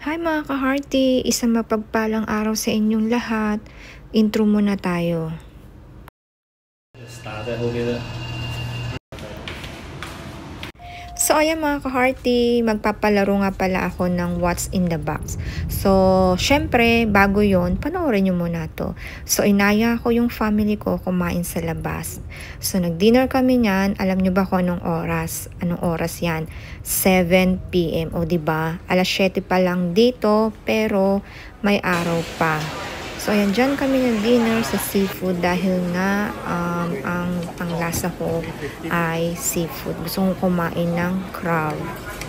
Hi mga ka-hearty! Isang mapagpalang araw sa inyong lahat. Intro muna tayo. So ayan mga ka-hearty, magpapalaro nga pala ako ng What's in the Box. So syempre, bago yon, panoorin nyo muna to. So inaya ko yung family ko kumain sa labas. So nag-dinner kami niyan. Alam nyo ba kung anong oras? Anong oras yan? 7 PM. O diba? Alas 7 pa lang dito, pero may araw pa. So ayan, dyan kami nag-dinner sa seafood dahil nga ang lasa ko ay seafood. Gusto kong kumain ng crab.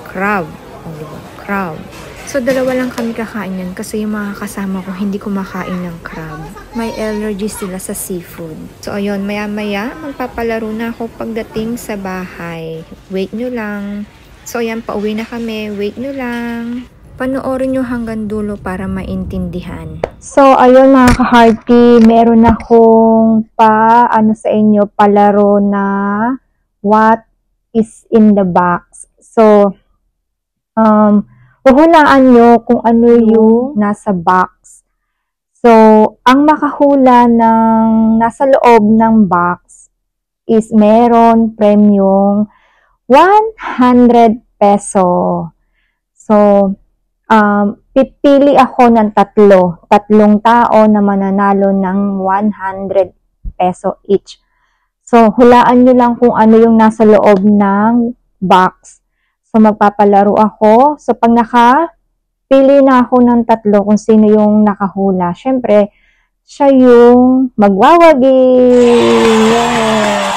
Crab. O diba? Crab. So dalawa lang kami kakain yan kasi yung mga kasama ko hindi kumakain ng crab. May allergy sila sa seafood. So ayun, maya-maya magpapalaro na ako pagdating sa bahay. Wait nyo lang. So ayan, pauwi na kami. Wait nyo lang. Panoorin nyo hanggang dulo para maintindihan. So, ayun mga ka-hearty, meron akong sa inyo, palaro na what is in the box. So, huhulaan nyo kung ano yung nasa box. So, ang makahula ng nasa loob ng box is meron premium 100 peso. So, pipili ako ng tatlong tao na mananalo ng 100 peso each. So, hulaan nyo lang kung ano yung nasa loob ng box. So, magpapalaro ako. So, pag nakapili na ako ng tatlo kung sino yung nakahula, syempre, siya yung magwawagi. Yeah.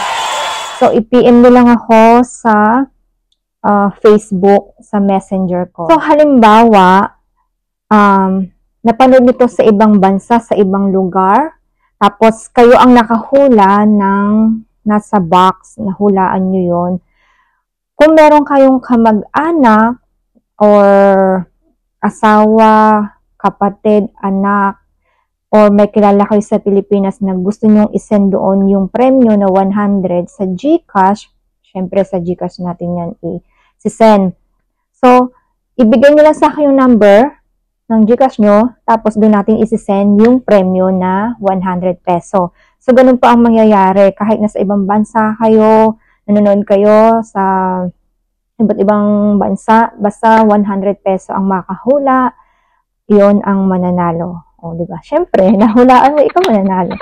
So, i-PM nyo lang ako sa Facebook, sa Messenger ko. So, halimbawa, napanood nito sa ibang bansa, sa ibang lugar, tapos kayo ang nakahula ng nasa box, nahulaan nyo yon. Kung meron kayong kamag-anak, or asawa, kapatid, anak, or may kilala kayo sa Pilipinas na gusto nyong isend doon yung premyo na 100 sa GCash, syempre sa GCash natin yan i-send. So, ibigay nyo lang sa akin yung number ng GCash nyo, tapos doon natin isi-send yung premyo na 100 peso. So, ganun pa ang mangyayari. Kahit nasa ibang bansa kayo, nanonood kayo sa iba't ibang bansa, basta 100 peso ang makahula, yon ang mananalo. O, diba? Syempre, nahulaan mo, ikaw mananalo.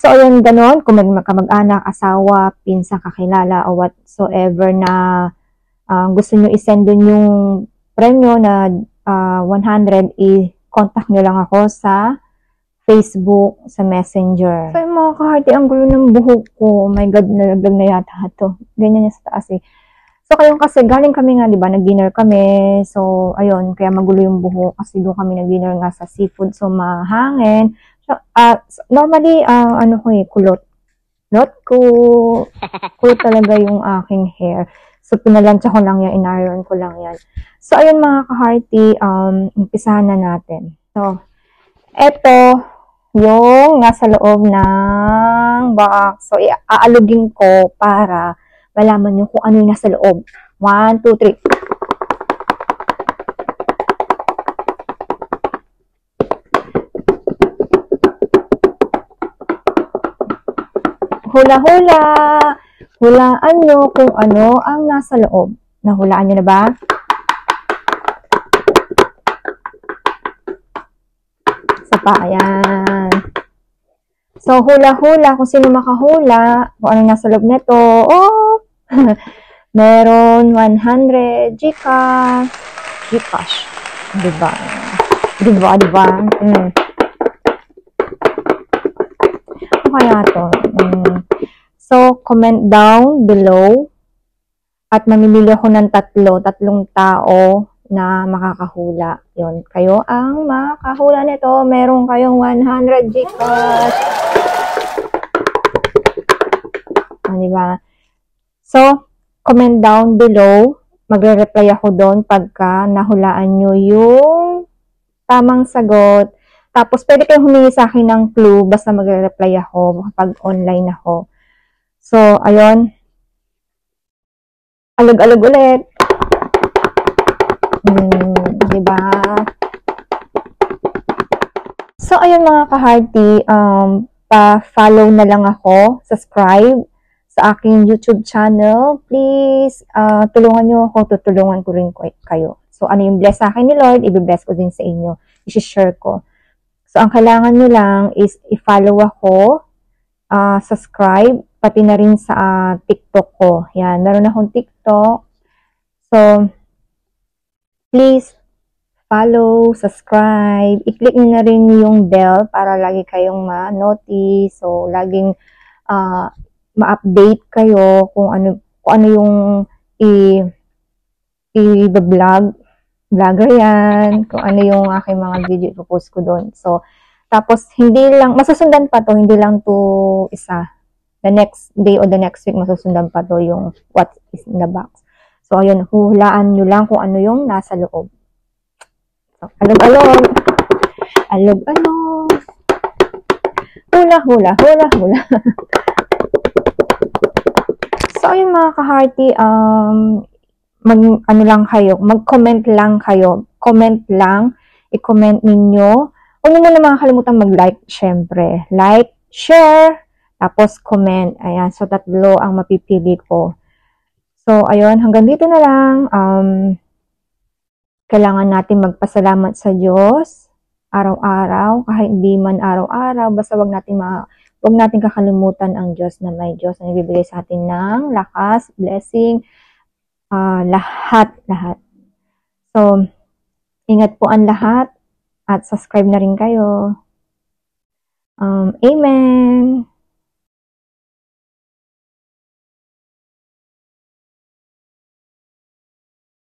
So, ayun, ganun. Kung may kamag-anak, asawa, pinsan, kakilala, o whatsoever na gusto nyo isend dun yung premyo na 100, i-contact nyo lang ako sa Facebook, sa Messenger. So, yung mga ka-hearty, ang gulo ng buhok ko. Oh my God, nalaglag na yata ito. Ganyan yung sa taas eh. So, kayo kasi, galing kami nga, di ba, nag-dinner kami. So, ayun, kaya magulo yung buhok kasi doon kami nag-dinner nga sa seafood. So, mahangin. So, normally, kulot. Kulot ko. Kulot talaga yung aking hair. So, pinalansya ko lang yan, in-iron ko lang yan. So, ayun mga ka-hearty, umpisahan na natin. So, eto, yung nasa loob ng box. So, aalugin ko para malaman nyo kung ano yung nasa loob. 1, 2, 3. Hula-hula! Hulaan nyo kung ano ang nasa loob. Nahulaan nyo na ba? Isa pa, ayan. So, hula-hula kung sino makahula, kung ano nasa loob nito. Oh! Meron 100 GCash. GCash. Diba? Diba? Diba? Ano kaya to? So, comment down below at mamimili ako ng tatlong tao na makakahula. Yun, kayo ang makakahula nito. Meron kayong 100 GCash. Diba? So, comment down below. Magre-reply ako doon pagka nahulaan nyo yung tamang sagot. Tapos, pwede kayong humingi sa akin ng clue. Basta magre-reply ako kapag online ako. So, ayun. Alog-alog ulit. Diba? ayun mga ka-hearty, pa-follow na lang ako, subscribe sa aking YouTube channel. Please, tulungan nyo ako, tutulungan ko rin kayo. So, ano yung bless sa akin ni Lord, i-bless ko din sa inyo. I-share ko. So, ang kailangan nyo lang is i-follow ako, subscribe, pati na rin sa TikTok ko. Yan, meron akong TikTok. So, please, follow, subscribe, i-click nyo na rin yung bell para lagi kayong ma-notice. So, laging ma-update kayo kung ano yung vlogger yan, kung ano yung aking mga video ipopost ko doon. So, tapos hindi lang, masusundan pa to, hindi lang to isa. The next day or the next week, masusundan pa to yung what is in the box. So, ayun, hulaan nyo lang kung ano yung nasa loob. So, alog-alog. Alog-alog. Hula-hula, hula-hula. So, ayun mga ka-hearty, mag-comment lang kayo. Comment lang. I-comment ninyo. Huwag nyo muna mga kalimutan mag-like, syempre. Like, share, tapos comment. Ayan, so tatlo ang mapipili ko. So, ayun, hanggang dito na lang. Kailangan natin magpasalamat sa Diyos araw-araw, kahit hindi man araw-araw, basta wag natin kakalimutan ang Diyos na may Diyos na nagbibigay sa atin ng lakas, blessing, lahat. So, ingat po ang lahat at subscribe na rin kayo. Amen.